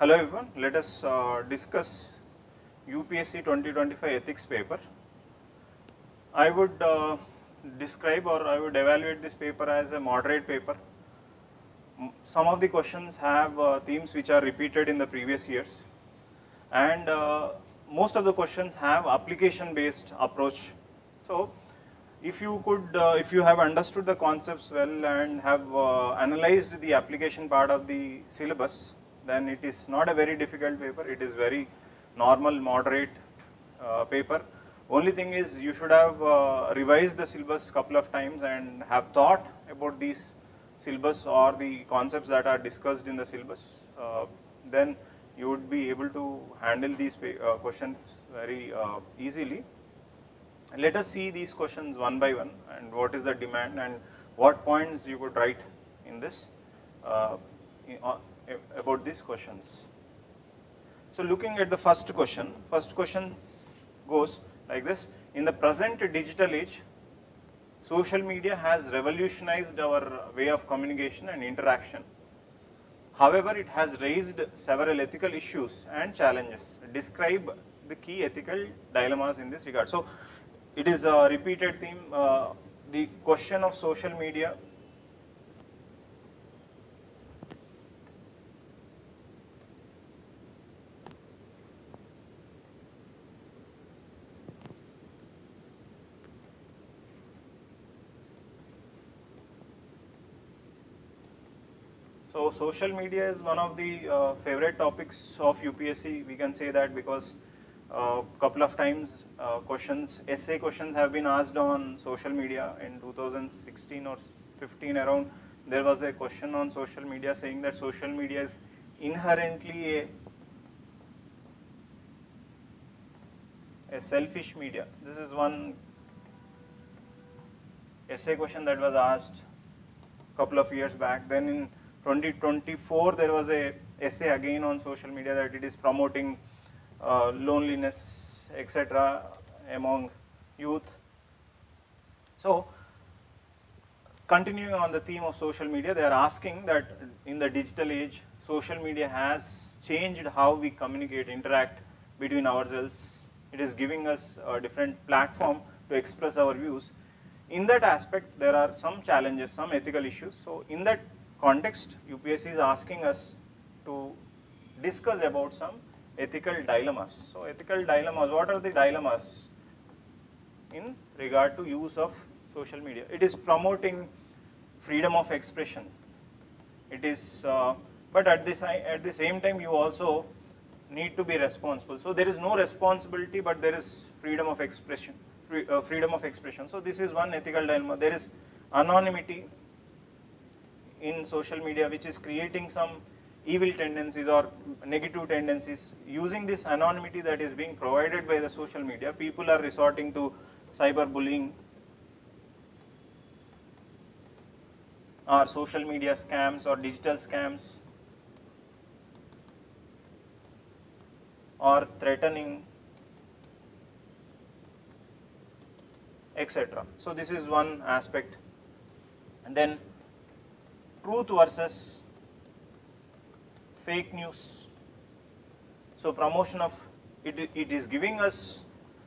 Hello everyone, let us discuss UPSC 2025 ethics paper. I would describe or I would evaluate this paper as a moderate paper. Some of the questions have themes which are repeated in the previous years, and most of the questions have application based approach. So if you have understood the concepts well and have analyzed the application part of the syllabus, then it is not a very difficult paper. It is very normal, moderate paper. Only thing is you should have revised the syllabus couple of times and have thought about these syllabus or the concepts that are discussed in the syllabus. Then you would be able to handle these questions very easily. Let us see these questions one by one and what is the demand and what points you could write in this about these questions. So looking at the first question goes like this: in the present digital age, social media has revolutionized our way of communication and interaction. However, it has raised several ethical issues and challenges. Describe the key ethical dilemmas in this regard. So it is a repeated theme. The question of social media So social media is one of the favorite topics of UPSC. We can say that because couple of times essay questions have been asked on social media. In 2016 or 15 around, there was a question on social media saying that social media is inherently a selfish media. This is one essay question that was asked couple of years back. Then in 2024 there was a essay again on social media that it is promoting loneliness, etc. among youth. So continuing on the theme of social media, they are asking that in the digital age, social media has changed how we communicate, interact between ourselves. It is giving us a different platform to express our views. In that aspect, there are some challenges, some ethical issues. So in that context, UPSC is asking us to discuss about some ethical dilemmas. So ethical dilemmas, what are the dilemmas in regard to use of social media? It is promoting freedom of expression. It is, but at the same time, you also need to be responsible. So there is no responsibility, but there is freedom of expression. Freedom of expression. So this is one ethical dilemma. There is anonymity in social media, which is creating some evil tendencies or negative tendencies. Using this anonymity that is being provided by the social media, people are resorting to cyberbullying or social media scams or digital scams or threatening, etc. So this is one aspect. And then truth versus fake news. So promotion of it is giving us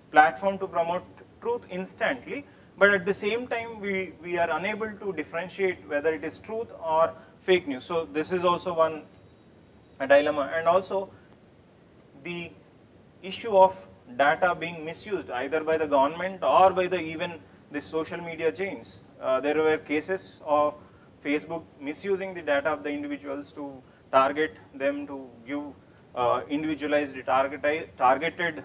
platform to promote truth instantly, but at the same time we are unable to differentiate whether it is truth or fake news. So this is also one dilemma. And also the issue of data being misused either by the government or by the even the social media chains. There were cases of Facebook misusing the data of the individuals to target them, to give individualized targeted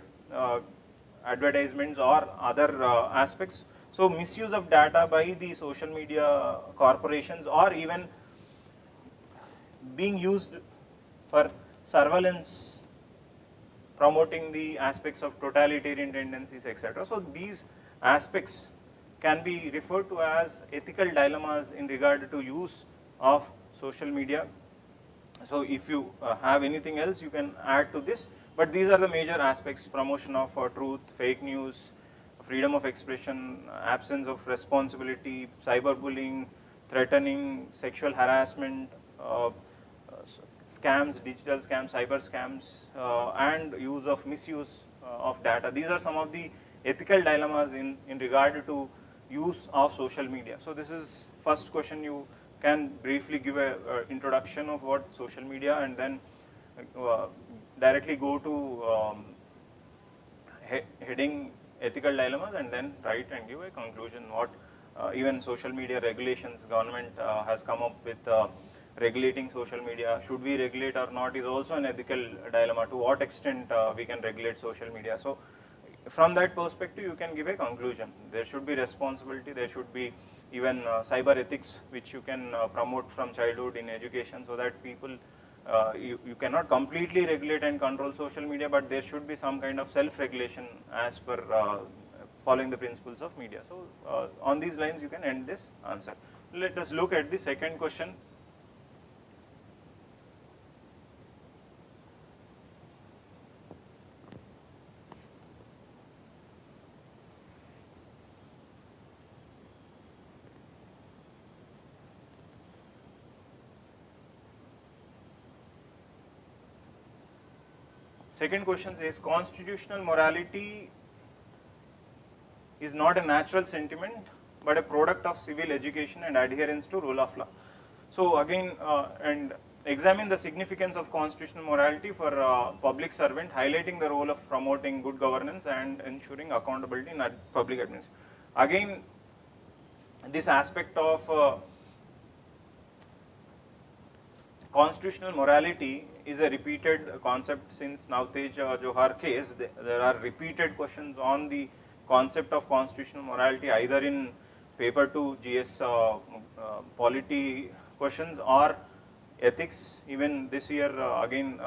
advertisements or other aspects. So misuse of data by the social media corporations or even being used for surveillance, promoting the aspects of totalitarian tendencies, etc. So these aspects can be referred to as ethical dilemmas in regard to use of social media. So if you have anything else, you can add to this, but these are the major aspects: promotion of truth, fake news, freedom of expression, absence of responsibility, cyberbullying, threatening, sexual harassment, scams, digital scams, cyber scams, and misuse of data. These are some of the ethical dilemmas in regard to use of social media. So this is first question. You can briefly give a introduction of what social media, and then directly go to heading ethical dilemmas, and then write and give a conclusion what even social media regulations, government has come up with regulating social media. Should we regulate or not is also an ethical dilemma. To what extent we can regulate social media? So from that perspective, you can give a conclusion. There should be responsibility, there should be even cyber ethics, which you can promote from childhood in education, so that people, you cannot completely regulate and control social media, but there should be some kind of self-regulation as per following the principles of media. So on these lines, you can end this answer. Let us look at the second question. Second question says, constitutional morality is not a natural sentiment, but a product of civil education and adherence to rule of law. So again, and examine the significance of constitutional morality for public servant, highlighting the role of promoting good governance and ensuring accountability in public administration. Again, this aspect of constitutional morality is a repeated concept since Navtej Johar case. There are repeated questions on the concept of constitutional morality, either in paper 2 GS polity questions or ethics. Even this year, again,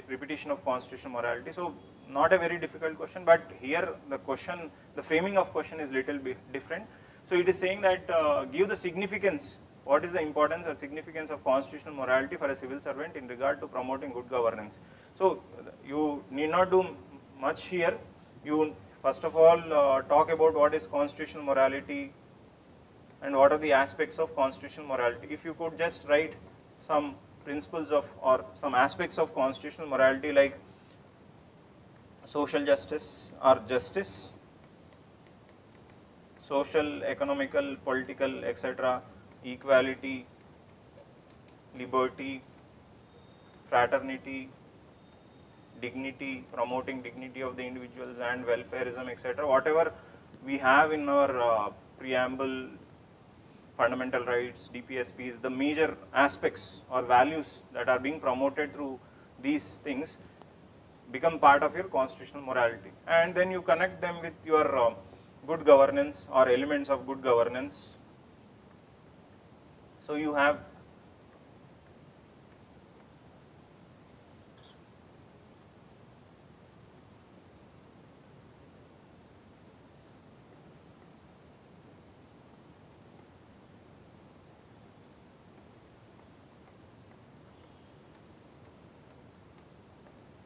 repetition of constitutional morality. So not a very difficult question, but here the question, the framing of question is little bit different. So it is saying that give the significance. What is the importance or significance of constitutional morality for a civil servant in regard to promoting good governance? So you need not do much here. You first of all talk about what is constitutional morality and what are the aspects of constitutional morality. If you could just write some principles of or some aspects of constitutional morality, like social justice or justice, social, economical, political, etc., equality, liberty, fraternity, dignity, promoting dignity of the individuals, and welfareism, etc. Whatever we have in our preamble, fundamental rights, DPSPs, the major aspects or values that are being promoted through these things become part of your constitutional morality. And then you connect them with your good governance or elements of good governance. So you have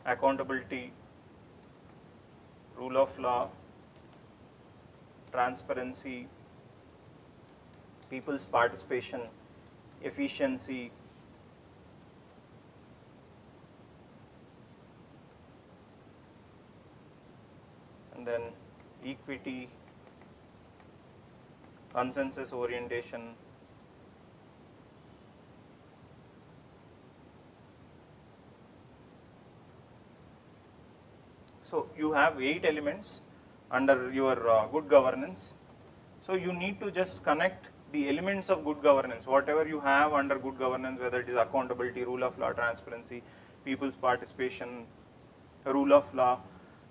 accountability, rule of law, transparency, people's participation, efficiency, and then equity, consensus orientation, so you have 8 elements under your good governance. So you need to just connect the elements of good governance, whatever you have under good governance, whether it is accountability, rule of law, transparency, people's participation, rule of law,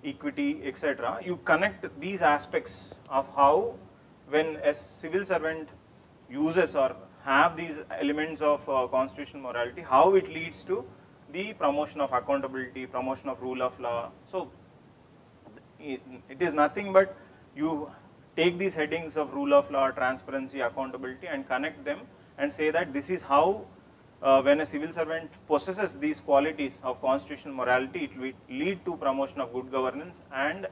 equity, etc. You connect these aspects of how, when a civil servant uses or have these elements of constitutional morality, how it leads to the promotion of accountability, promotion of rule of law. So it is nothing but you take these headings of rule of law, transparency, accountability, and connect them and say that this is how when a civil servant possesses these qualities of constitutional morality, it will lead to promotion of good governance and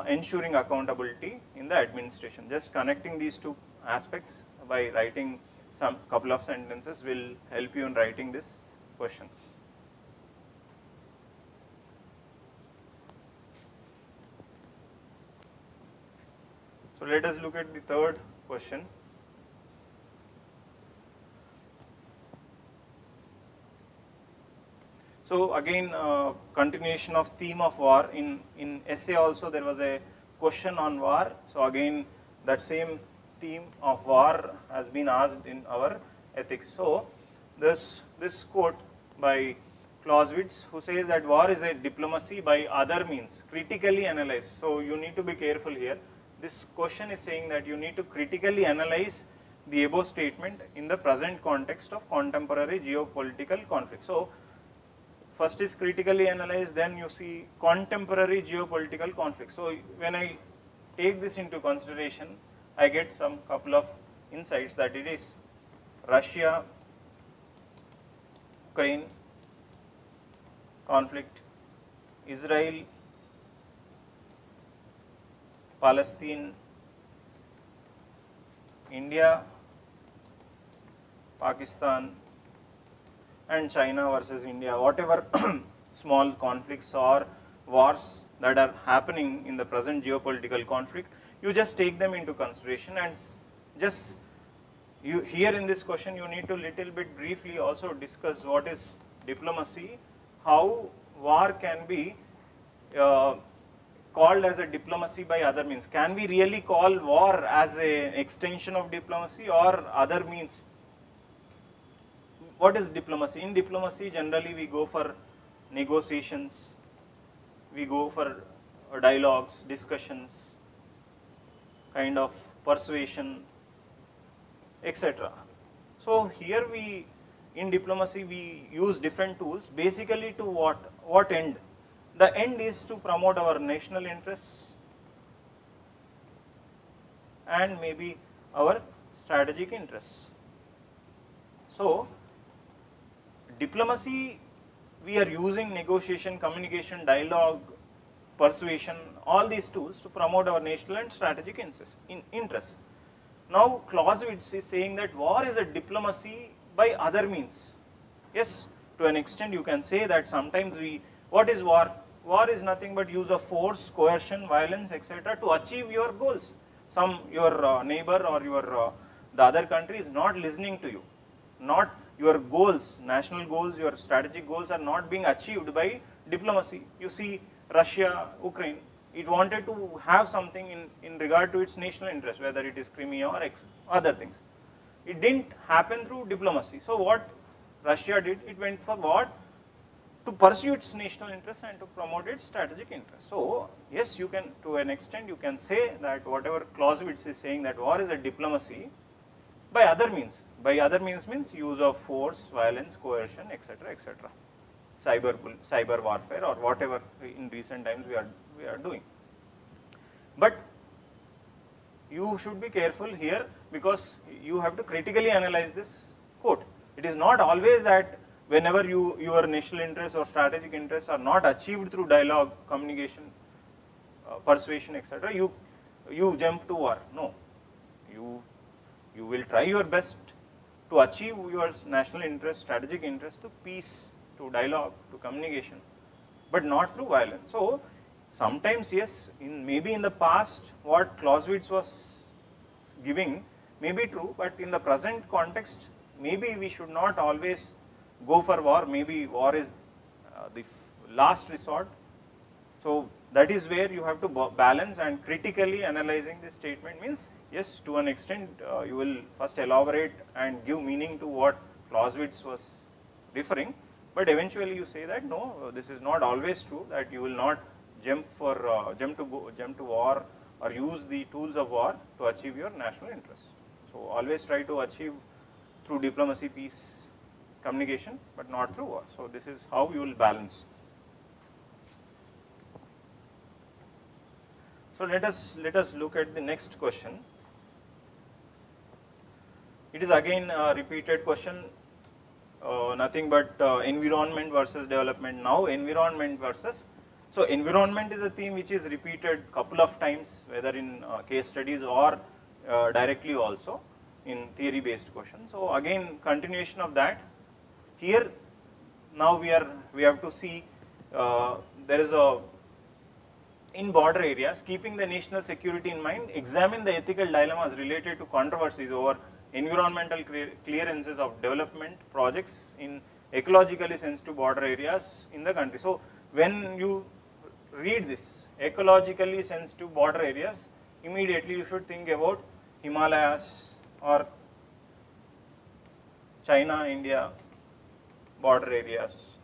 ensuring accountability in the administration. Just connecting these two aspects by writing some couple of sentences will help you in writing this question. let us look at the third question. So again, continuation of theme of war. In essay also there was a question on war. So again, that same theme of war has been asked in our ethics. So this quote by Clausewitz, who says that war is a diplomacy by other means, critically analyze. So you need to be careful here. This question is saying that you need to critically analyze the above statement in the present context of contemporary geopolitical conflict. So first is critically analyze, then you see contemporary geopolitical conflict. So when I take this into consideration, I get some couple of insights that it is Russia, Ukraine conflict, Israel, Palestine, India, Pakistan, and China versus India, whatever small conflicts or wars that are happening in the present geopolitical conflict, you just take them into consideration, and just you here in this question you need to little bit briefly also discuss what is diplomacy, how war can be called as a diplomacy by other means. Can we really call war as an extension of diplomacy or other means? What is diplomacy? In diplomacy, generally we go for negotiations, we go for dialogues, discussions, kind of persuasion, etc. So here in diplomacy we use different tools, basically to what end? The end is to promote our national interests and maybe our strategic interests. So diplomacy, we are using negotiation, communication, dialogue, persuasion, all these tools to promote our national and strategic interests. Now Clausewitz is saying that war is a diplomacy by other means. Yes, to an extent you can say that sometimes what is war? War is nothing but use of force, coercion, violence, etc. to achieve your goals. Your neighbor or the other country is not listening to you, not your goals, national goals, your strategic goals are not being achieved by diplomacy. You see Russia, Ukraine, it wanted to have something in regard to its national interest, whether it is Crimea or other things. It didn't happen through diplomacy. So what Russia did, it went for what? To pursue its national interests and to promote its strategic interests. So yes, you can, to an extent you can say that whatever Clausewitz is saying, that war is a diplomacy by other means. By other means means use of force, violence, coercion, etc., etc. Cyber warfare or whatever in recent times we are doing. But you should be careful here, because you have to critically analyze this quote. It is not always that whenever your national interests or strategic interests are not achieved through dialogue, communication, persuasion, etc., you jump to war. No, you will try your best to achieve your national interest, strategic interest through peace, to dialogue, to communication, but not through violence. So sometimes yes, maybe in the past what Clausewitz was giving may be true, but in the present context maybe we should not always go for war. Maybe war is the last resort. So that is where you have to balance, and critically analyzing this statement means yes, to an extent you will first elaborate and give meaning to what Clausewitz was referring, but eventually you say that no, this is not always true, that you will not jump to war or use the tools of war to achieve your national interests. So always try to achieve through diplomacy, peace, communication, but not through war. So this is how you will balance. So let us look at the next question. It is again a repeated question, nothing but environment versus development. Now environment versus, so environment is a theme which is repeated couple of times, whether in case studies or directly also in theory based questions. So again continuation of that. Here now we have to see there is a in border areas, keeping the national security in mind, examine the ethical dilemmas related to controversies over environmental clearances of development projects in ecologically sensitive border areas in the country. So, when you read this ecologically sensitive border areas, immediately you should think about Himalayas or China, India border areas.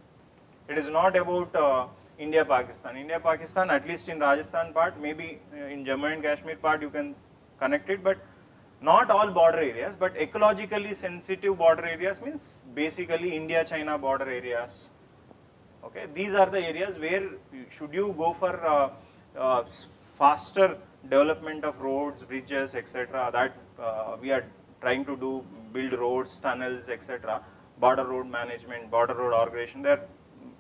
It is not about India, Pakistan. India, Pakistan, at least in Rajasthan part, maybe in Jammu and Kashmir part you can connect it, but not all border areas, but ecologically sensitive border areas means basically India, China border areas. Okay, these are the areas where should you go for faster development of roads, bridges, etc. That we are trying to do, build roads, tunnels, etc. Border road management, border road organization. They are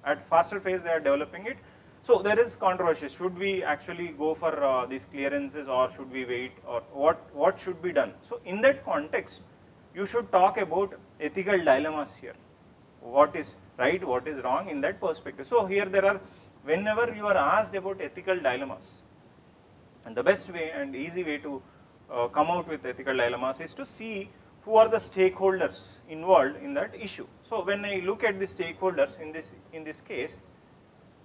at faster phase. They are developing it. So there is controversy. Should we actually go for these clearances, or should we wait, or what should be done? So in that context, you should talk about ethical dilemmas here. What is right, what is wrong in that perspective. So here there are, whenever you are asked about ethical dilemmas, and the best way and easy way to come out with ethical dilemmas is to see who are the stakeholders involved in that issue. So when I look at the stakeholders in this case,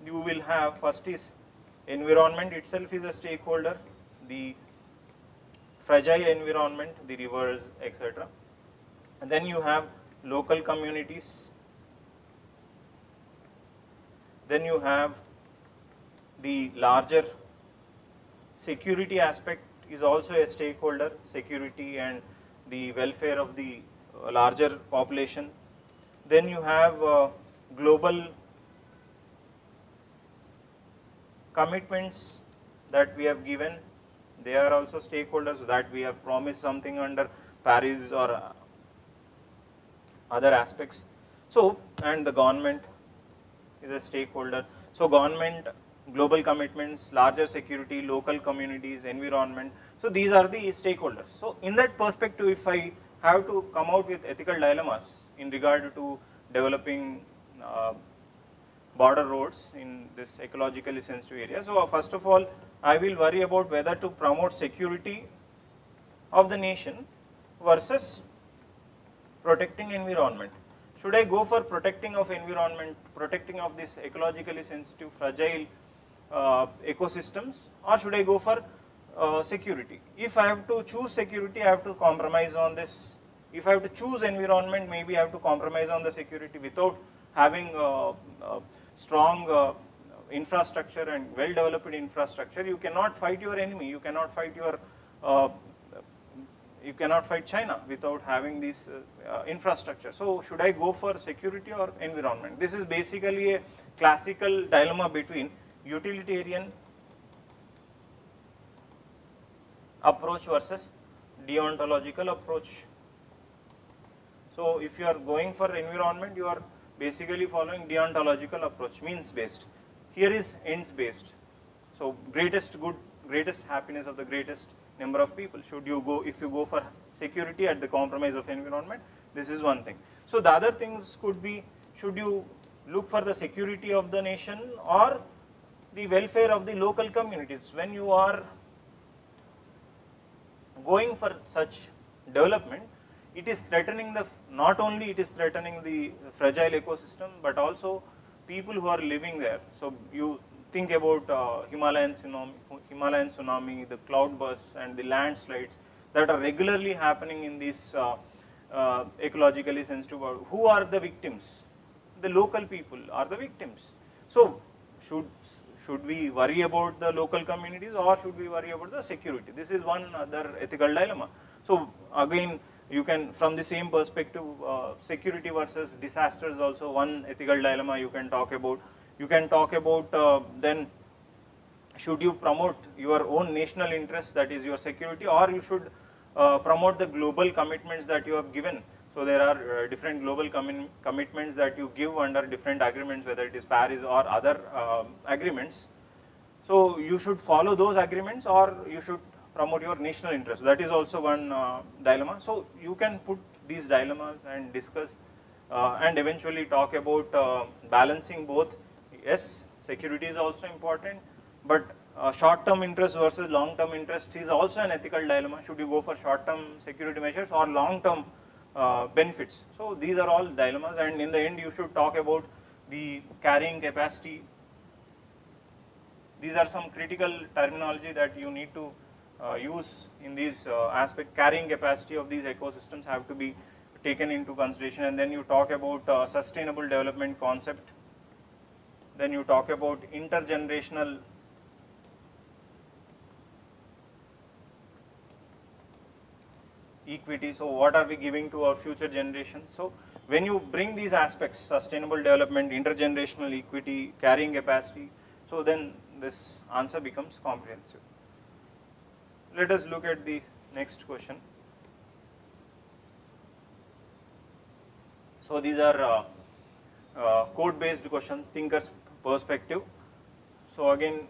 you will have, first is environment itself is a stakeholder, the fragile environment, the rivers, etc. And then you have local communities. Then you have the larger security aspect is also a stakeholder, security and the welfare of the larger population. Then you have global commitments that we have given, they are also stakeholders, that we have promised something under Paris or other aspects. So, and the government is a stakeholder. So government, global commitments, larger security, local communities, environment. So these are the stakeholders. So in that perspective, if I have to come out with ethical dilemmas in regard to developing border roads in this ecologically sensitive area. So first of all, I will worry about whether to promote security of the nation versus protecting environment. Should I go for protecting of environment, protecting of this ecologically sensitive, fragile ecosystems, or should I go for security? If I have to choose security, I have to compromise on this. If I have to choose environment, maybe I have to compromise on the security without having strong infrastructure and well-developed infrastructure. You cannot fight your enemy. You cannot fight you cannot fight China without having this infrastructure. So should I go for security or environment? This is basically a classical dilemma between utilitarian approach versus deontological approach. So if you are going for environment, you are basically following deontological approach, means based. Here is ends based. So greatest good, greatest happiness of the greatest number of people. Should you go, if you go for security at the compromise of environment, this is one thing. So the other things could be, should you look for the security of the nation or the welfare of the local communities? When you are going for such development, it is threatening the, not only it is threatening the fragile ecosystem, but also people who are living there. So you think about Himalayan tsunami, the cloud bursts and the landslides that are regularly happening in these ecologically sensitive world. Who are the victims? The local people are the victims. So should we worry about the local communities or should we worry about the security? This is one other ethical dilemma. So again, you can, from the same perspective, security versus disasters also one ethical dilemma you can talk about. You can talk about then should you promote your own national interest, that is your security, or you should promote the global commitments that you have given. So there are different global commitments that you give under different agreements, whether it is Paris or other agreements. So you should follow those agreements or you should promote your national interest. That is also one dilemma. So you can put these dilemmas and discuss and eventually talk about balancing both. Yes, security is also important, but short-term interest versus long-term interest is also an ethical dilemma. Should you go for short-term security measures or long-term benefits? So these are all dilemmas, and in the end you should talk about the carrying capacity. These are some critical terminology that you need to use in these aspect. Carrying capacity of these ecosystems have to be taken into consideration, and then you talk about sustainable development concept. Then you talk about intergenerational equity. So what are we giving to our future generations? So when you bring these aspects, sustainable development, intergenerational equity, carrying capacity, so then this answer becomes comprehensive. Let us look at the next question. So these are code-based questions, thinker's perspective. So again,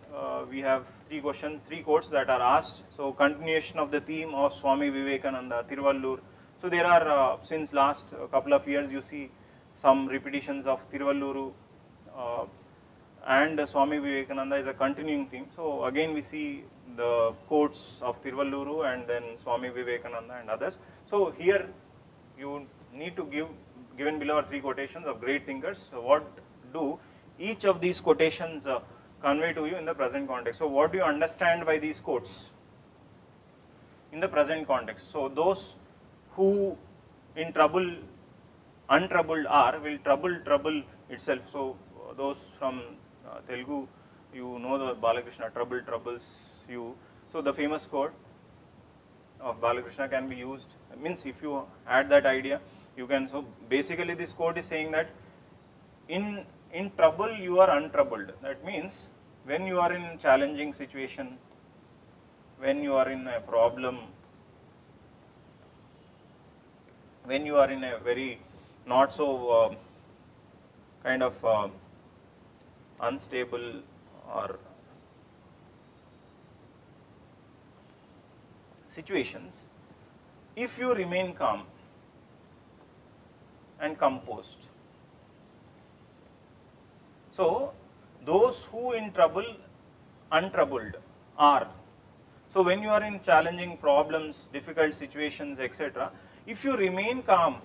we have three questions, three quotes that are asked. So continuation of the theme of Swami Vivekananda, Tiruvallur. So there are, since last couple of years, you see some repetitions of Tiruvalluru and Swami Vivekananda is a continuing theme. So again, we see the quotes of Tiruvalluru and then Swami Vivekananda and others. So here you need to give, given below are three quotations of great thinkers. So what do each of these quotations convey to you in the present context? So what do you understand by these quotes in the present context? So those who in trouble, untroubled are, will trouble itself. So those from Telugu, you know the Balakrishna, trouble troubles you. So the famous quote of Balakrishna can be used, means if you add that idea, you can, so basically this quote is saying that in trouble you are untroubled. That means when you are in challenging situation, when you are in a problem, when you are in a very not so kind of unstable or situations, if you remain calm and composed. So those who in trouble, untroubled are. So when you are in challenging problems, difficult situations, etc., if you remain calm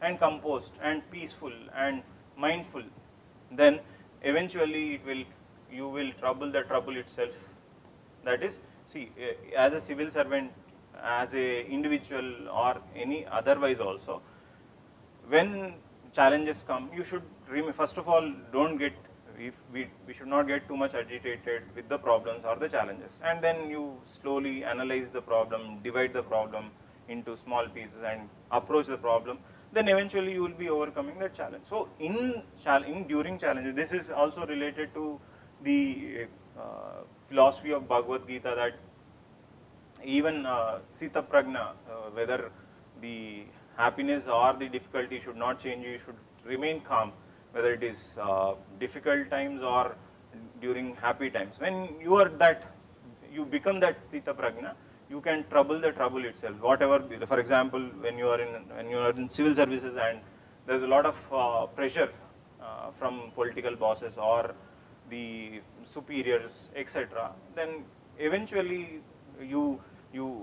and composed and peaceful and mindful, then eventually you will trouble the trouble itself. That is, see, as a civil servant, as a individual or any otherwise also, when challenges come, you should first of all don't get, we should not get too much agitated with the problems or the challenges, and then you slowly analyze the problem, divide the problem into small pieces and approach the problem, then eventually you will be overcoming that challenge. So during challenges, this is also related to the philosophy of Bhagavad Gita, that even Sita Pragna, whether the happiness or the difficulty should not change you, should remain calm, whether it is difficult times or during happy times. When you are that, you become that Sthita Pragna, you can trouble the trouble itself. Whatever, for example, when you are in civil services and there is a lot of pressure from political bosses or the superiors, etc., then eventually you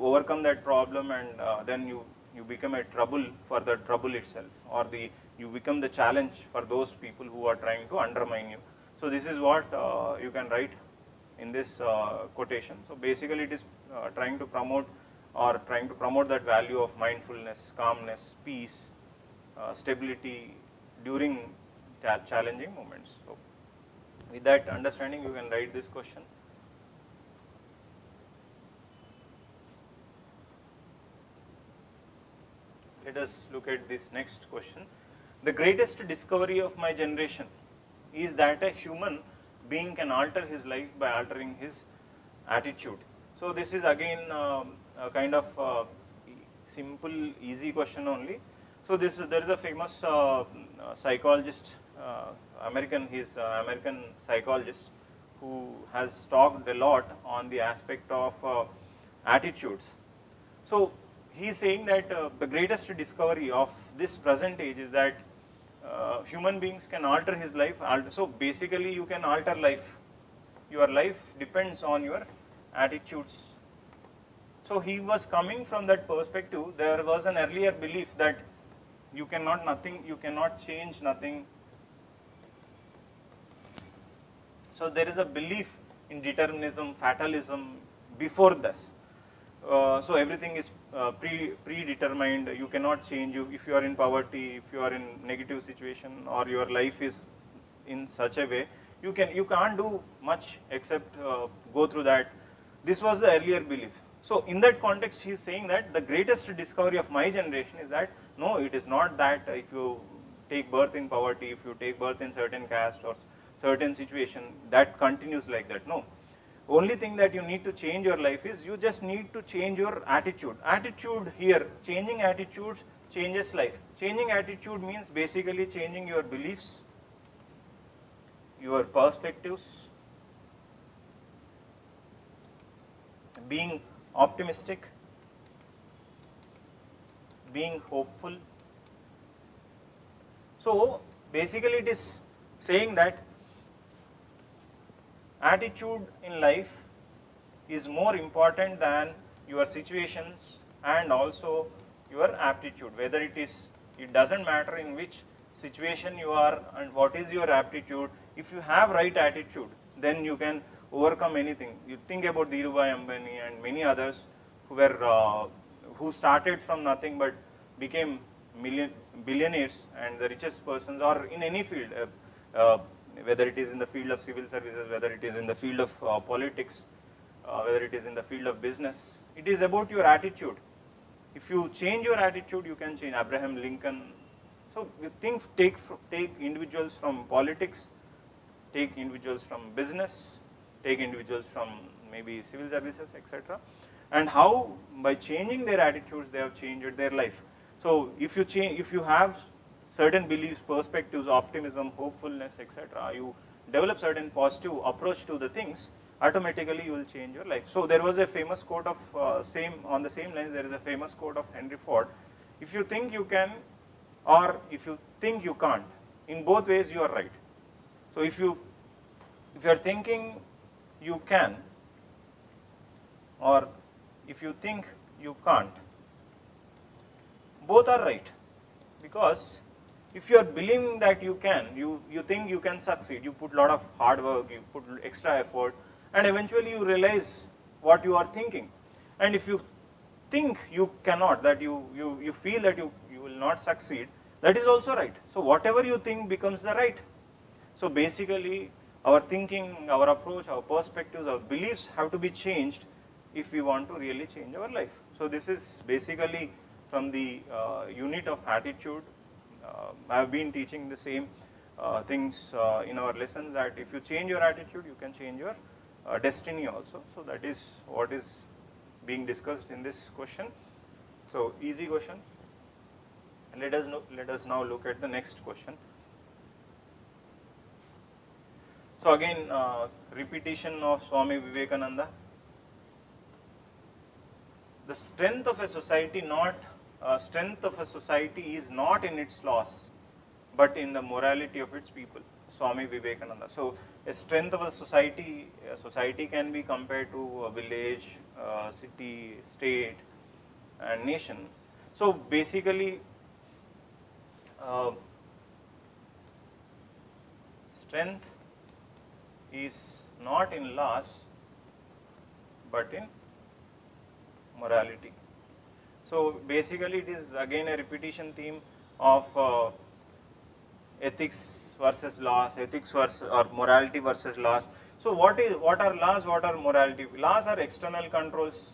overcome that problem, and then you become a trouble for the trouble itself, or you become the challenge for those people who are trying to undermine you. So this is what you can write in this quotation. So basically it is trying to promote that value of mindfulness, calmness, peace, stability during challenging moments. So with that understanding, you can write this question. Let us look at this next question. The greatest discovery of my generation is that a human being can alter his life by altering his attitude. So this is again a kind of simple, easy question only. So there is a famous psychologist, he's an American psychologist, who has talked a lot on the aspect of attitudes. So he is saying that the greatest discovery of this present age is that human beings can alter his life. So basically you can alter life. your life depends on your attitudes. So he was coming from that perspective. There was an earlier belief that you cannot change nothing. So there is a belief in determinism, fatalism before this. So everything is predetermined. You cannot change. If you are in poverty, if you are in negative situation, or your life is in such a way, you can't do much except go through that. This was the earlier belief. So in that context, he is saying that the greatest discovery of my generation is that no, it is not that if you take birth in poverty, if you take birth in certain caste or certain situation, that continues like that. No. Only thing that you need to change your life is you just need to change your attitude. Attitude here, changing attitudes changes life. Changing attitude means basically changing your beliefs, your perspectives, being optimistic, being hopeful. So basically it is saying that attitude in life is more important than your situations and also your aptitude. Whether it doesn't matter in which situation you are and what is your aptitude. If you have right attitude, then you can overcome anything. You think about Dhirubhai Ambani and many others who started from nothing but became billionaires and the richest persons, or in any field, whether it is in the field of civil services, whether it is in the field of politics, whether it is in the field of business. It is about your attitude. If you change your attitude, you can change. Abraham Lincoln. So you take individuals from politics, take individuals from business, take individuals from maybe civil services, etc. And how by changing their attitudes they have changed their life. So if you have certain beliefs, perspectives, optimism, hopefulness, etc., you develop certain positive approach to the things, automatically you will change your life. So there was a famous quote of on the same lines, there is a famous quote of Henry Ford: if you think you can, or if you think you can't, in both ways you are right. So if you are thinking you can, or if you think you can't, both are right. Because if you are believing that you can, you think you can succeed, you put a lot of hard work, you put extra effort, and eventually you realize what you are thinking. And if you think you cannot, that you feel that you will not succeed, that is also right. So whatever you think becomes the right. So basically our thinking, our approach, our perspectives, our beliefs have to be changed if we want to really change our life. So this is basically from the unit of attitude. I have been teaching the same things in our lessons, that if you change your attitude, you can change your destiny also. So that is what is being discussed in this question. So easy question. Let us now look at the next question. So again, repetition of Swami Vivekananda. The strength of a society is not in its laws, but in the morality of its people. Swami Vivekananda. So a strength of a society can be compared to a village, city, state, and nation. So basically, strength is not in laws, but in morality. So basically it is again a repetition theme of ethics versus laws, ethics versus or morality versus laws. So what are laws, what are morality? Laws are external controls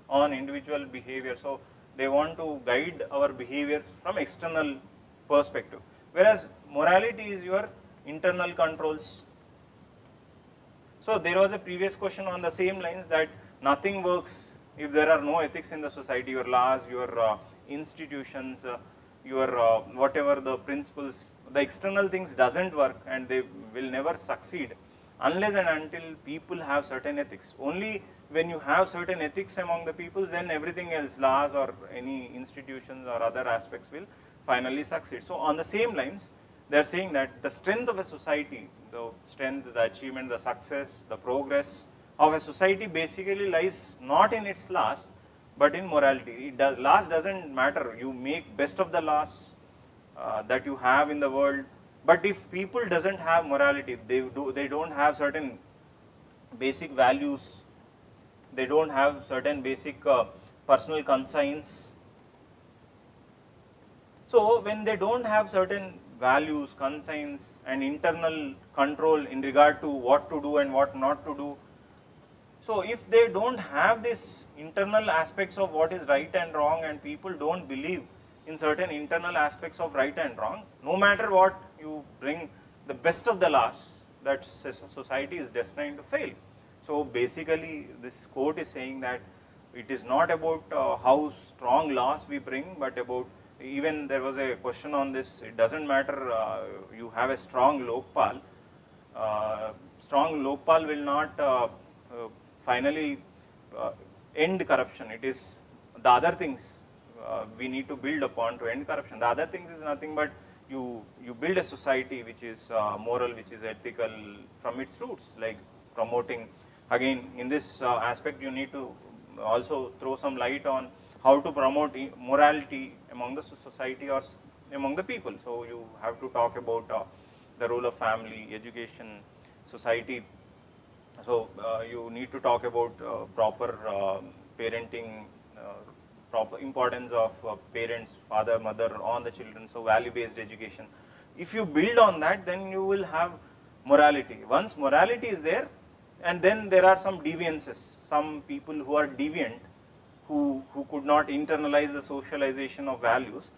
on individual behavior. So they want to guide our behavior from external perspective. Whereas morality is your internal controls. So there was a previous question on the same lines, that nothing works if there are no ethics in the society. Your laws, your institutions, your whatever the principles, the external things doesn't work, and they will never succeed unless and until people have certain ethics. Only when you have certain ethics among the people, then everything else, laws or any institutions or other aspects, will finally succeed. So on the same lines, they are saying that the strength of a society, the strength, the achievement, the success, the progress of a society basically lies not in its laws, but in morality. Laws doesn't matter. You make best of the laws that you have in the world, but if people doesn't have morality, they don't have certain basic values, they don't have certain basic personal conscience. So when they don't have certain values, conscience and internal control in regard to what to do and what not to do, so if they don't have this internal aspects of what is right and wrong, and people don't believe in certain internal aspects of right and wrong, no matter what you bring the best of the laws, that society is destined to fail. So basically this quote is saying that it is not about how strong laws we bring, but about, even there was a question on this, it doesn't matter you have a strong Lokpal, strong Lokpal will not finally end corruption. It is the other things we need to build upon to end corruption. The other things is nothing but you build a society which is moral, which is ethical from its roots, like promoting. Again, in this aspect, you need to also throw some light on how to promote morality among the society or among the people. So you have to talk about the role of family, education, society. So you need to talk about proper parenting, proper importance of parents, father, mother on the children. So value-based education. If you build on that, then you will have morality. Once morality is there, and then there are some deviances, some people who are deviant, who could not internalize the socialization of values.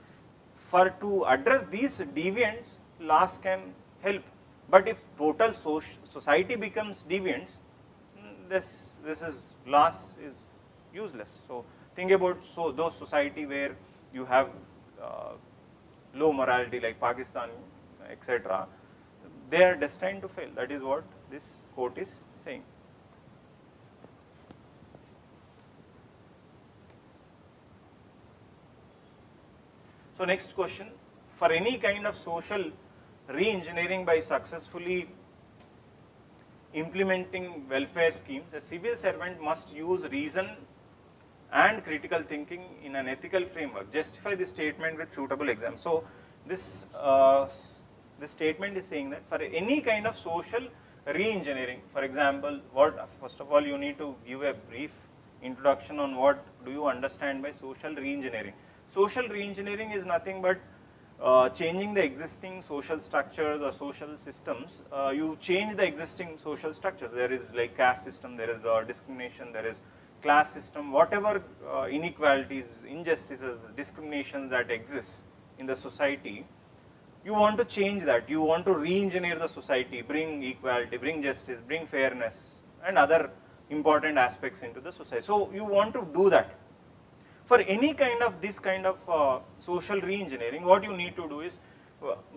For to address these deviants, laws can help. But if total society becomes deviant, this is laws is useless. So think about those society where you have low morality like Pakistan, etc. They are destined to fail. That is what this quote is saying. So next question, for any kind of social re-engineering by successfully implementing welfare schemes, a civil servant must use reason and critical thinking in an ethical framework. Justify the statement with suitable examples. So this statement is saying that for any kind of social re-engineering, for example, first of all you need to give a brief introduction on what do you understand by social re-engineering. Social re-engineering is nothing but changing the existing social structures or social systems. You change the existing social structures. There is like caste system, there is discrimination, there is class system, whatever inequalities, injustices, discriminations that exist in the society, you want to change that. You want to re-engineer the society, bring equality, bring justice, bring fairness and other important aspects into the society. So you want to do that. For any kind of this kind of social re-engineering, what you need to do is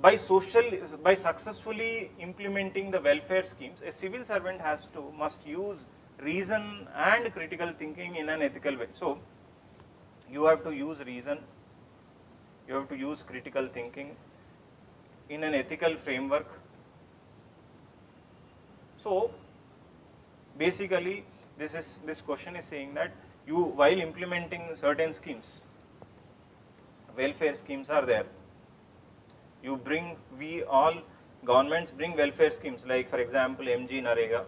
by successfully implementing the welfare schemes, a civil servant must use reason and critical thinking in an ethical way. So you have to use reason, you have to use critical thinking in an ethical framework. So basically this question is saying that you, while implementing certain schemes, welfare schemes are there. Governments bring welfare schemes like, for example, MG Narega,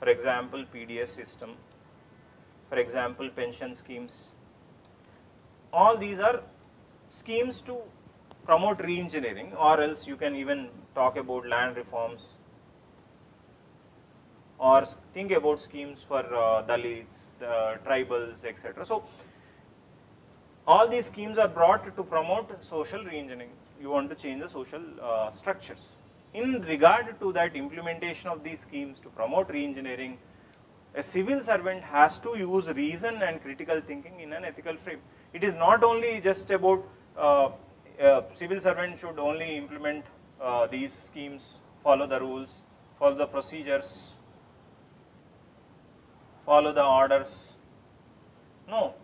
for example, PDS system, for example, pension schemes. All these are schemes to promote re-engineering, or else you can even talk about land reforms, or think about schemes for Dalits, the tribals, etc. So all these schemes are brought to promote social re-engineering. You want to change the social structures. In regard to that implementation of these schemes to promote re-engineering, a civil servant has to use reason and critical thinking in an ethical frame. It is not only just about civil servant should only implement these schemes, follow the rules, follow the procedures, follow the orders. No.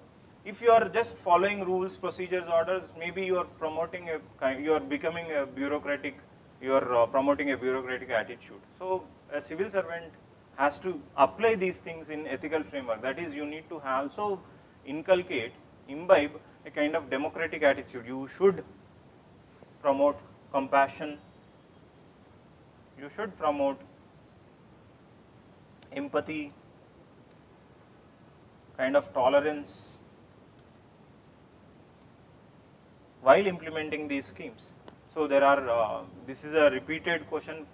If you are just following rules, procedures, orders, maybe you are becoming a bureaucratic you are promoting a bureaucratic attitude. So a civil servant has to apply these things in ethical framework. That is, you need to also imbibe a kind of democratic attitude. You should promote compassion, you should promote empathy, kind of tolerance while implementing these schemes. So there are, this is a repeated question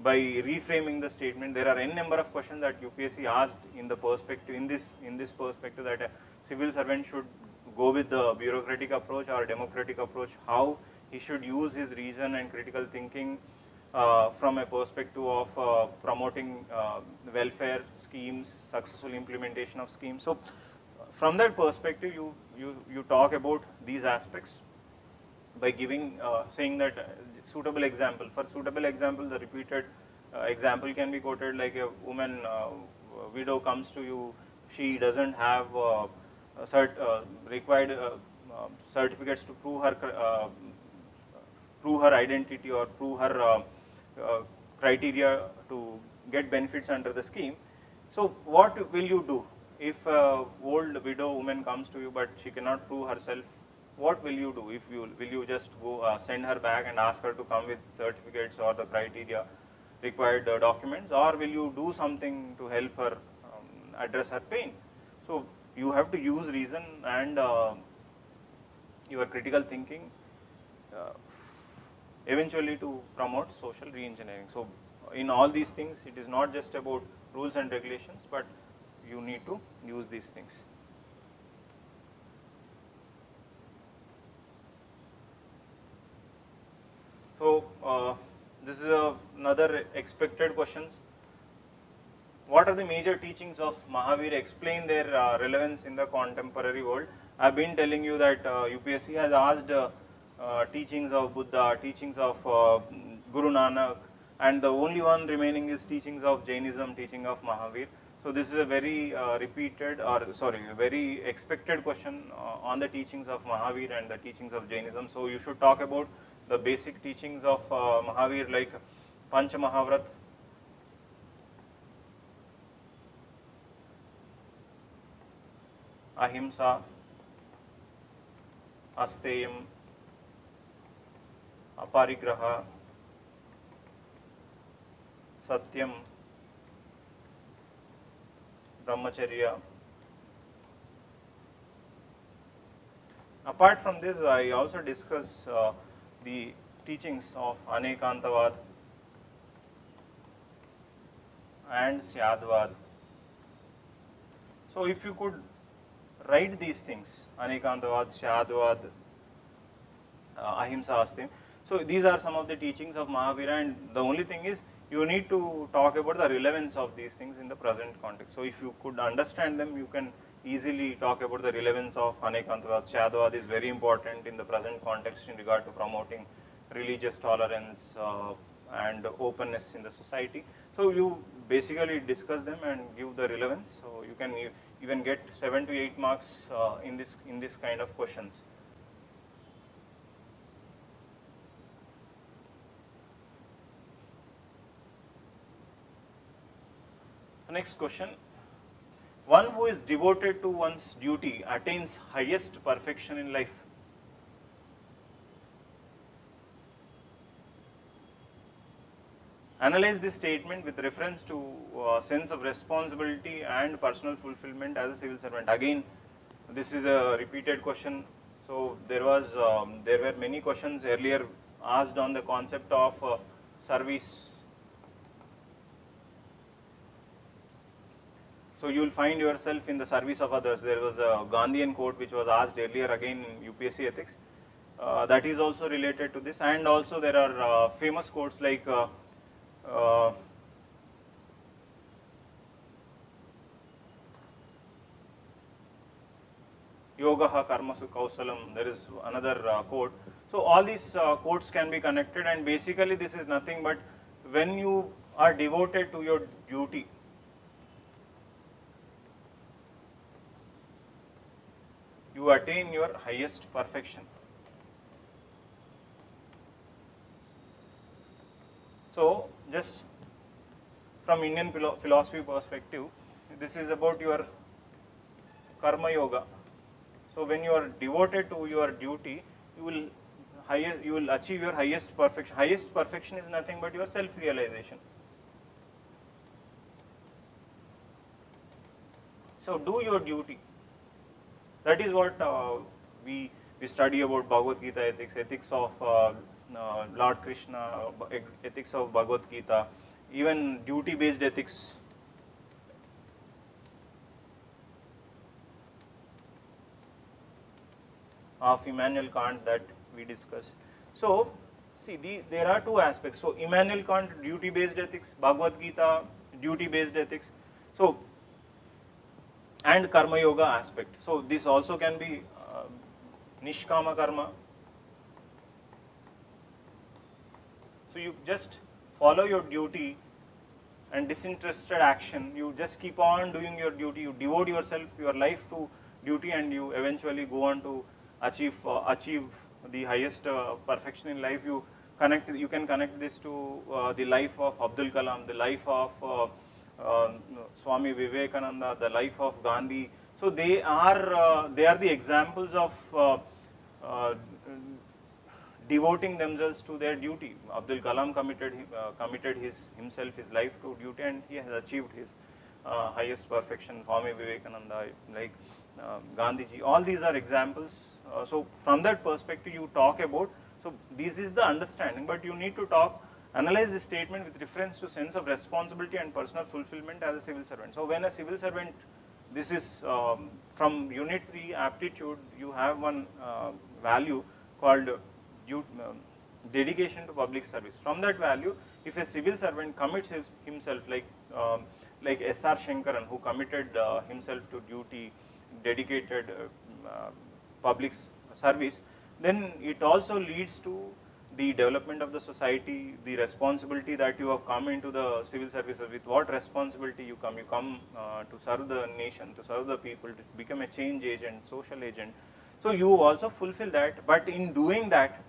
by reframing the statement. There are n number of questions that UPSC asked in the perspective, in this perspective, that a civil servant should go with the bureaucratic approach or democratic approach, how he should use his reason and critical thinking from a perspective of promoting welfare schemes, successful implementation of schemes. So from that perspective, you talk about these aspects by giving, saying that suitable example. For suitable example, the repeated example can be quoted like a woman, widow comes to you, she doesn't have required certificates to prove her identity or prove her criteria to get benefits under the scheme. So what will you do if old widow woman comes to you but she cannot prove herself? What will you do? If you will you just go send her back and ask her to come with certificates or the criteria required documents, or will you do something to help her address her pain? So you have to use reason and your critical thinking eventually to promote social re-engineering. So in all these things, it is not just about rules and regulations, but you need to use these things. So this is another expected questions. What are the major teachings of Mahavir? Explain their relevance in the contemporary world. I have been telling you that UPSC has asked teachings of Buddha, teachings of Guru Nanak, and the only one remaining is teachings of Jainism, teaching of Mahavir. So this is a very very expected question on the teachings of Mahavir and the teachings of Jainism. So you should talk about the basic teachings of Mahavir, like Pancha Mahavrat, Ahimsa, Asteyam, Aparigraha, Satyam, Brahmacharya. Apart from this, I also discuss the teachings of Anekantavad and Syadvad. So if you could write these things, Anekantavad, Syadvad, Ahimsa, Astem. So these are some of the teachings of Mahavira, and the only thing is you need to talk about the relevance of these things in the present context. So if you could understand them, you can easily talk about the relevance of Anekantavad. Syadvad is very important in the present context in regard to promoting religious tolerance and openness in the society. So you basically discuss them and give the relevance. So you can even get 7 to 8 marks in this kind of questions. Next question. One who is devoted to one's duty attains highest perfection in life. Analyze this statement with reference to sense of responsibility and personal fulfillment as a civil servant. Again, this is a repeated question. So there were many questions earlier asked on the concept of service. So you will find yourself in the service of others. There was a Gandhian quote which was asked earlier again in UPSC ethics. That is also related to this, and also there are famous quotes like Yogaha Karmasu Kausalam. There is another quote. So all these quotes can be connected, and basically this is nothing but when you are devoted to your duty, you you attain your highest perfection. So just from Indian philosophy perspective, this is about your karma yoga. So when you are devoted to your duty, you will achieve your highest perfection. Highest perfection is nothing but your self-realization. So do your duty. That is what we study about Bhagavad Gita ethics, ethics of Lord Krishna, ethics of Bhagavad Gita, even duty-based ethics. Of Immanuel Kant that we discussed. So, see, there are two aspects. So, Immanuel Kant, duty-based ethics, Bhagavad Gita, duty-based ethics. So, and Karma Yoga aspect. So, this also can be Nishkama Karma. So, you just follow your duty and disinterested action. You just keep on doing your duty. You devote yourself, your life to duty, and you eventually go on to achieve the highest perfection in life. You can connect this to the life of Abdul Kalam, the life of Swami Vivekananda, the life of Gandhi. So they are the examples of devoting themselves to their duty. Abdul Kalam committed his life to duty, and he has achieved his highest perfection. Swami Vivekananda, like Gandhiji, all these are examples. So from that perspective, you talk about. So this is the understanding, but you need to analyze this statement with reference to sense of responsibility and personal fulfillment as a civil servant. So when a civil servant, this is from Unit 3 aptitude, you have one value called dedication to public service. From that value, if a civil servant commits himself, like S.R. Shankaran, who committed himself to duty, dedicated public service, then it also leads to the development of the society, the responsibility that you have come into the civil services. With what responsibility you come? You come to serve the nation, to serve the people, to become a change agent, social agent. So you also fulfill that, but in doing that,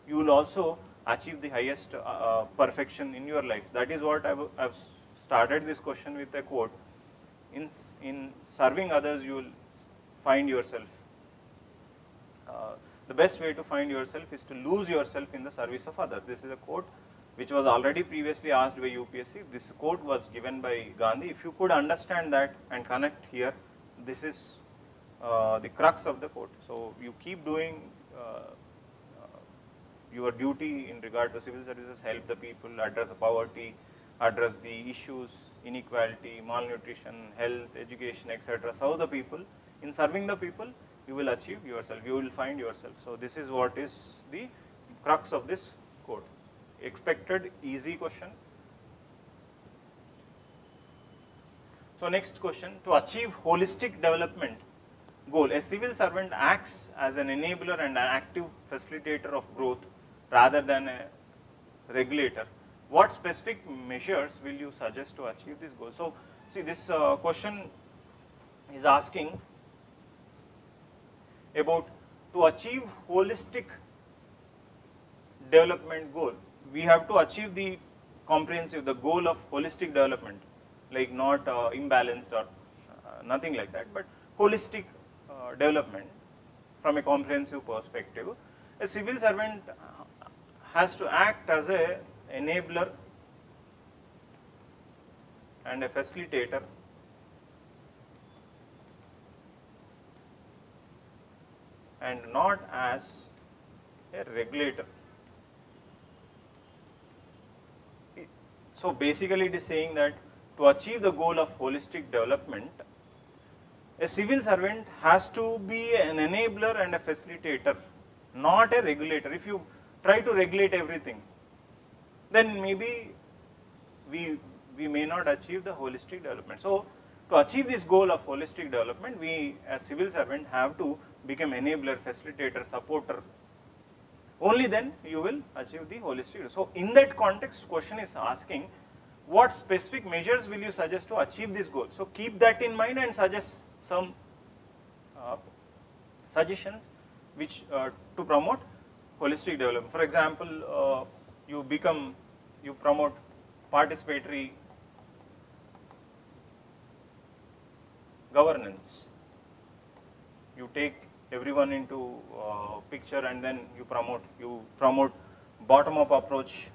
you will also achieve the highest perfection in your life. That is what I've started this question with a quote. In serving others, you will find yourself. The best way to find yourself is to lose yourself in the service of others. This is a quote which was already previously asked by UPSC. This quote was given by Gandhi. If you could understand that and connect here, this is the crux of the quote. So you keep doing your duty in regard to civil services, help the people, address the poverty, address the issues, inequality, malnutrition, health, education, etc. Serve the people. In serving the people, you will achieve yourself, you will find yourself. So this is what is the crux of this quote. Expected easy question. So next question, to achieve holistic development goal, a civil servant acts as an enabler and an active facilitator of growth rather than a regulator. What specific measures will you suggest to achieve this goal? So see, this question is asking about to achieve holistic development goal. We have to achieve the comprehensive, the goal of holistic development, like not imbalanced or nothing like that, but holistic development from a comprehensive perspective. A civil servant has to act as a enabler and a facilitator and not as a regulator. So basically it is saying that to achieve the goal of holistic development, a civil servant has to be an enabler and a facilitator, not a regulator. If you try to regulate everything, then maybe we may not achieve the holistic development. So to achieve this goal of holistic development, we as civil servant have to become enabler, facilitator, supporter. Only then you will achieve the holistic. So in that context, question is asking, what specific measures will you suggest to achieve this goal? So keep that in mind and suggest some suggestions which to promote holistic development. For example, you become you promote participatory governance. You take everyone into picture and then you promote bottom up approach.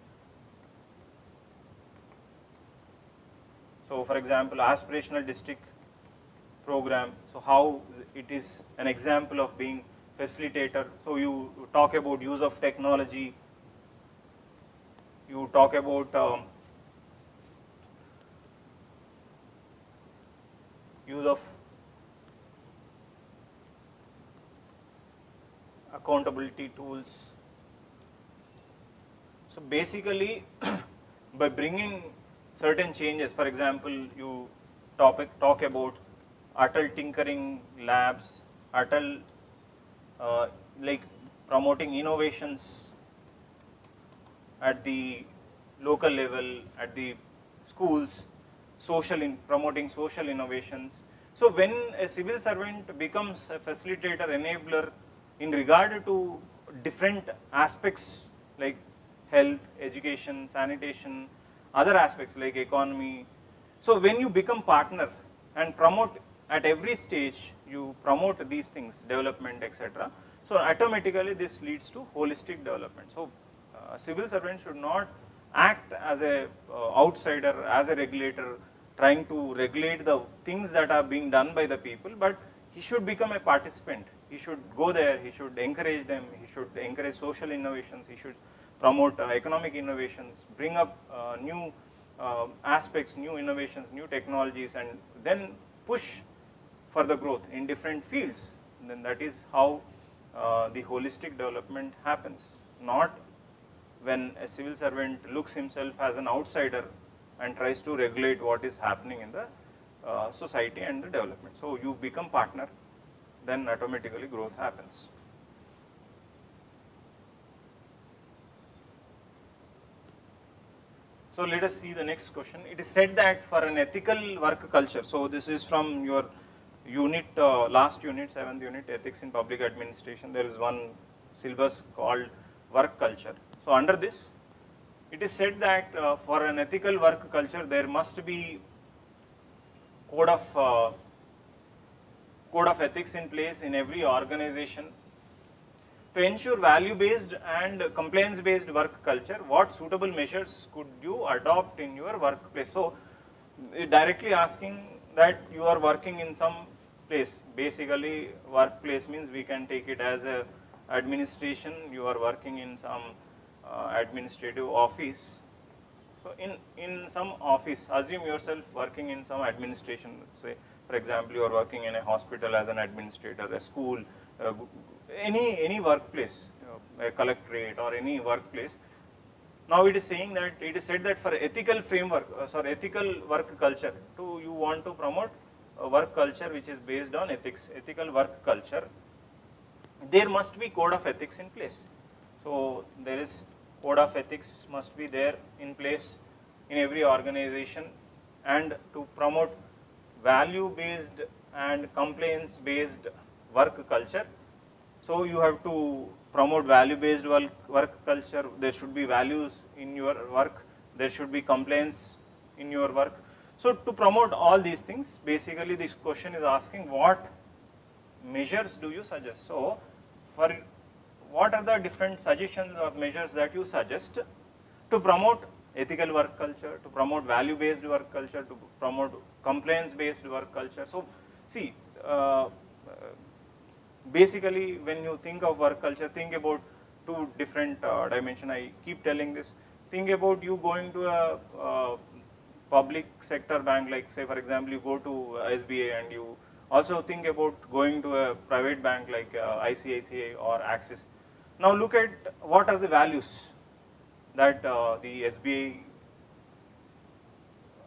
So for example, aspirational district program, so how it is an example of being facilitator. So you talk about use of technology, you talk about use of accountability tools. So basically by bringing certain changes, for example, you talk about Atal tinkering labs, Atal like promoting innovations at the local level, at the schools, promoting social innovations. So when a civil servant becomes a facilitator, enabler in regard to different aspects like health, education, sanitation, other aspects like economy. So when you become partner and promote at every stage, you promote these things, development, etc. So automatically this leads to holistic development. So civil servant should not act as a outsider, as a regulator, trying to regulate the things that are being done by the people, but he should become a participant. He should go there, he should encourage them, he should encourage social innovations, he should promote economic innovations, bring up new aspects, new innovations, new technologies, and then push for the growth in different fields. And then that is how the holistic development happens, not when a civil servant looks himself as an outsider and tries to regulate what is happening in the society and the development. So you become partner, then automatically growth happens. So let us see the next question. It is said that for an ethical work culture, so this is from your unit, last unit, 7th unit, ethics in public administration. There is one syllabus called work culture. So under this, it is said that for an ethical work culture, there must be code of ethics in place in every organization. To ensure value-based and compliance-based work culture, what suitable measures could you adopt in your workplace? So, directly asking that you are working in some place. Basically, workplace means we can take it as a administration. You are working in some administrative office. So, in some office, assume yourself working in some administration. Say, for example, you are working in a hospital as an administrator, a school, any workplace, a collectorate or any workplace. Now it is saying that it is said that for ethical framework, ethical work culture, you want to promote a work culture which is based on ethics, ethical work culture. There must be code of ethics in place. So there is code of ethics must be there in place in every organization, and to promote value-based and compliance-based work culture. So you have to promote value-based work culture. There should be values in your work. There should be compliance in your work. So to promote all these things, basically this question is asking what measures do you suggest? So for what are the different suggestions or measures that you suggest to promote ethical work culture, to promote value-based work culture, to promote compliance-based work culture? So see, basically when you think of work culture, think about two different dimensions. I keep telling this. Think about you going to a public sector bank, like say for example you go to SBA, and you also think about going to a private bank like ICICI or Axis. Now look at what are the values that the SBA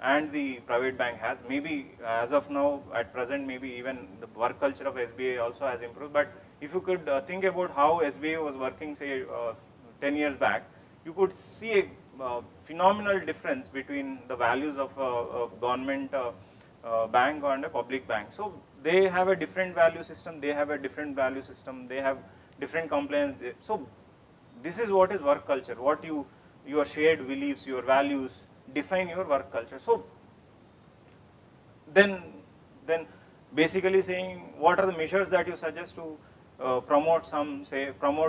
and the private bank has. Maybe as of now, at present, maybe even the work culture of SBA also has improved. But if you could think about how SBA was working, say 10 years back, you could see a phenomenal difference between the values of a government bank and a public bank. So they have a different value system, they have a different value system, they have different compliance. So this is what is work culture, what you your shared beliefs, your values define your work culture. So then basically saying what are the measures that you suggest to promote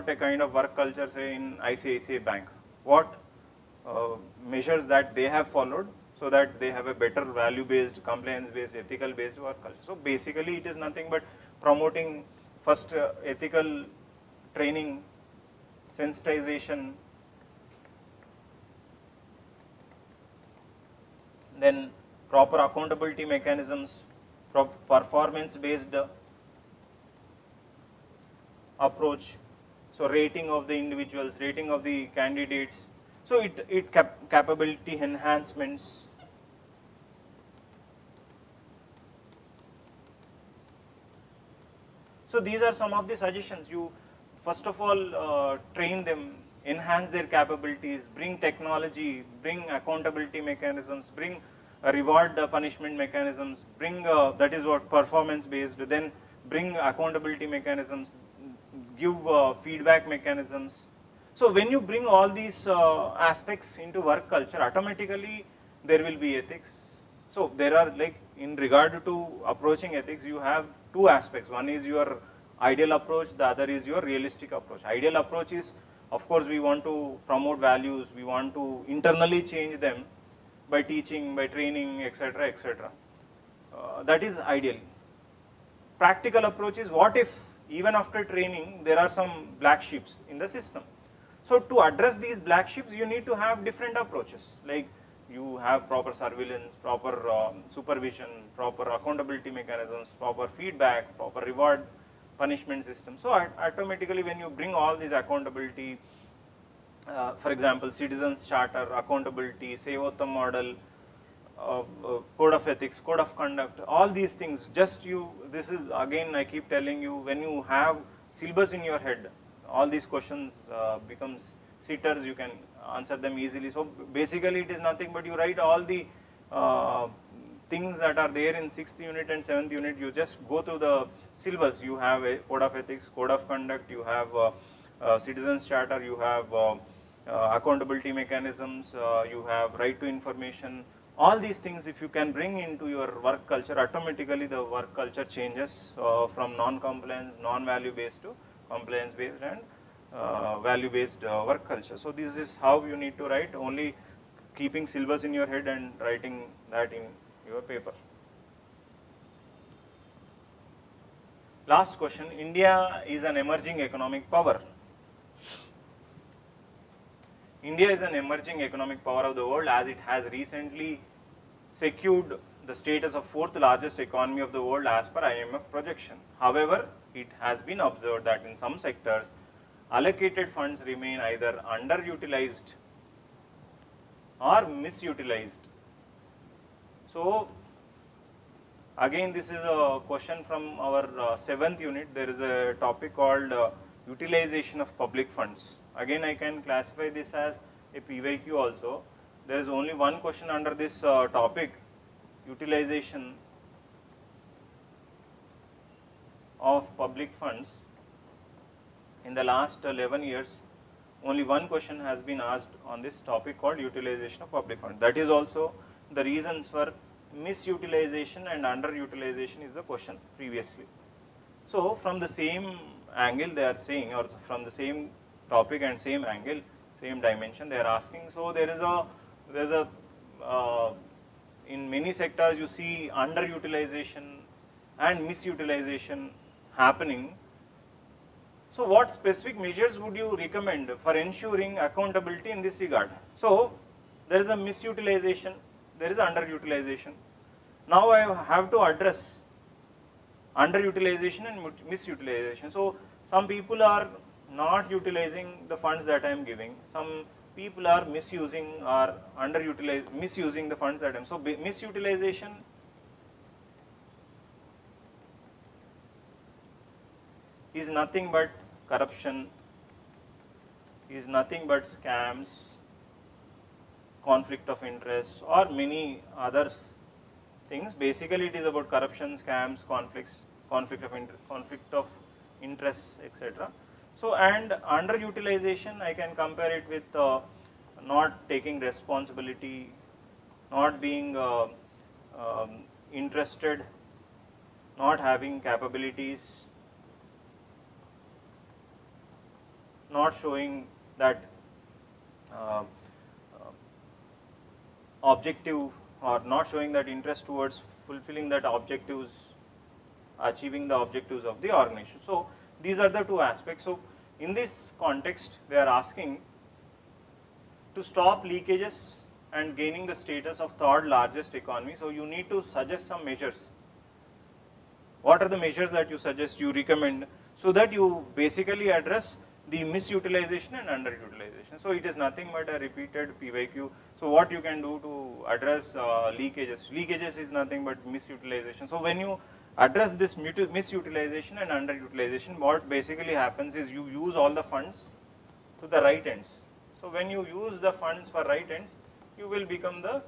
a kind of work culture, say in ICICI Bank. What measures that they have followed so that they have a better value based, compliance based, ethical based work culture. So basically it is nothing but promoting first ethical training, sensitization, then proper accountability mechanisms, performance based approach, so rating of the individuals, rating of the candidates, so capability enhancements. So these are some of the suggestions. You first of all train them, enhance their capabilities, bring technology, bring accountability mechanisms, bring reward punishment mechanisms, bring that is what performance based, then bring accountability mechanisms, give feedback mechanisms. So when you bring all these aspects into work culture, automatically there will be ethics. So there are, like, in regard to approaching ethics, you have two aspects. One is your ideal approach, the other is your realistic approach. Ideal approach is, of course, we want to promote values, we want to internally change them by teaching, by training, etc., etc. That is ideal. Practical approach is, what if even after training there are some black sheeps in the system? So to address these black sheeps, you need to have different approaches, like you have proper surveillance, proper supervision, proper accountability mechanisms, proper feedback, proper reward punishment system. So automatically when you bring all these accountability, for example, citizens charter, accountability, Sevotam model, code of ethics, code of conduct, all these things, just this is again I keep telling you, when you have syllabus in your head, all these questions becomes sitters, you can answer them easily. So basically it is nothing but you write all the things that are there in 6th unit and 7th unit, you just go through the syllabus. You have a code of ethics, code of conduct, you have citizens charter, you have accountability mechanisms, you have right to information. All these things, if you can bring into your work culture, automatically the work culture changes from non-compliance, non-value based to compliance based and value based work culture. So this is how you need to write, only keeping syllabus in your head and writing that in your paper. Last question, India is an emerging economic power. India is an emerging economic power of the world, as it has recently secured the status of 4th largest economy of the world as per IMF projection. However, it has been observed that in some sectors, allocated funds remain either underutilized or misutilized. So again, this is a question from our 7th unit. There is a topic called utilization of public funds. Again, I can classify this as a PYQ also. There is only one question under this topic, utilization of public funds. In the last 11 years, only one question has been asked on this topic called utilization of public funds. That is also the reasons for misutilization and underutilization is the question previously. So from the same angle they are saying, or from the same topic and same angle, same dimension they are asking. So there is a in many sectors you see underutilization and misutilization happening. So what specific measures would you recommend for ensuring accountability in this regard? So there is a misutilization, there is underutilization. Now I have to address underutilization and misutilization. So some people are not utilizing the funds that I am giving. Some people are misusing or misusing the funds that I am. So misutilization is nothing but corruption, is nothing but scams, conflict of interest, or many others things. Basically it is about corruption, scams, conflict of interest, etc. So and underutilization, I can compare it with not taking responsibility, not being interested, not having capabilities, not showing that uh, objective, or not showing that interest towards fulfilling that objectives, achieving the objectives of the organization. So these are the two aspects. So in this context, they are asking to stop leakages and gaining the status of third largest economy. So you need to suggest some measures. What are the measures that you suggest, you recommend, so that you basically address the misutilization and underutilization. So it is nothing but a repeated PYQ. So what you can do to address leakages? Leakages is nothing but misutilization. So when you address this misutilization and underutilization, what basically happens is you use all the funds to the right ends. So when you use the funds for right ends, you will become the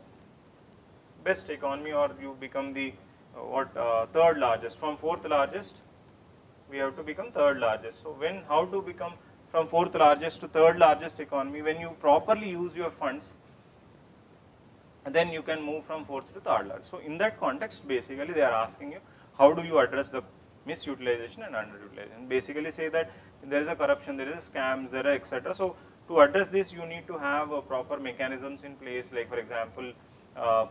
best economy, or you become the third largest. From fourth largest, we have to become third largest. So when, how to become from fourth largest to third largest economy? When you properly use your funds, then you can move from fourth to third largest. So in that context, basically they are asking you, how do you address the misutilization and underutilization? Basically say that there is a corruption, there is a scams, there are etc. So to address this, you need to have proper mechanisms in place, like for example,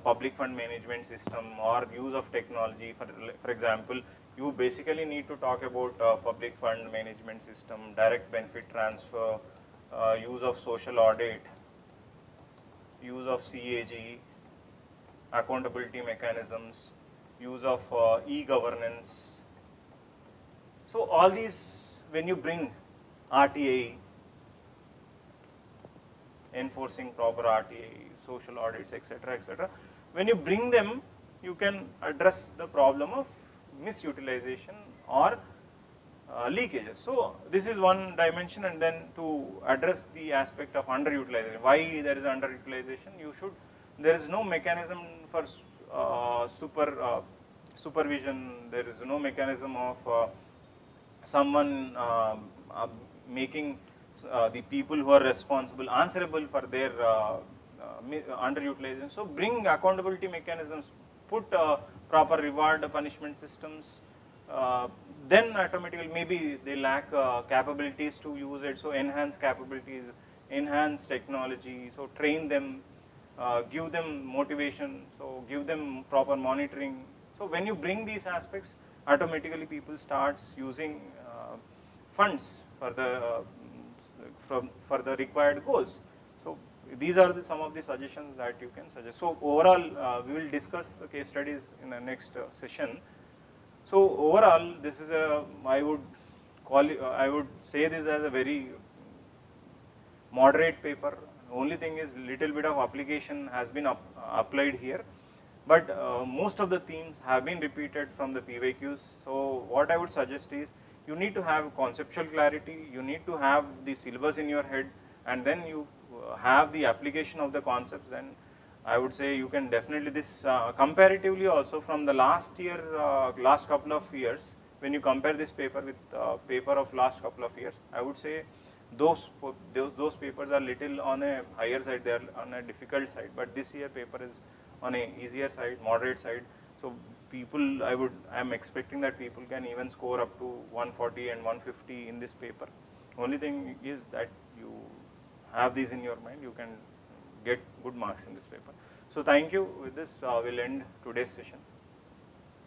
public fund management system or use of technology. For example, you basically need to talk about public fund management system, direct benefit transfer, use of social audit, use of CAG, accountability mechanisms, use of e-governance. So all these, when you bring RTI, enforcing proper RTI, social audits, etc., etc., when you bring them, you can address the problem of misutilization or leakages. So this is one dimension, and then to address the aspect of underutilization. Why there is underutilization? There is no mechanism for supervision. There is no mechanism of someone making the people who are responsible answerable for their underutilization. So bring accountability mechanisms, put proper reward punishment systems, then automatically maybe they lack capabilities to use it. So enhance capabilities, enhance technology, so train them, give them motivation, so give them proper monitoring. So when you bring these aspects, automatically people starts using funds for the required goals. So these are some of the suggestions that you can suggest. So overall, we will discuss case studies in the next session. So overall, this is I would say this as a very moderate paper. Only thing is, little bit of application has been applied here, but most of the themes have been repeated from the PYQs. So what I would suggest is, you need to have conceptual clarity, you need to have the syllabus in your head, and then you have the application of the concepts. Then I would say you can definitely this comparatively also from the last year, last couple of years, when you compare this paper with paper of last couple of years, I would say those papers are little on a higher side, they are on a difficult side, but this year paper is on a easier side, moderate side. So people, I am expecting that people can even score up to 140 and 150 in this paper. Only thing is that you have these in your mind, you can get good marks in this paper. So thank you. With this, we'll end today's session.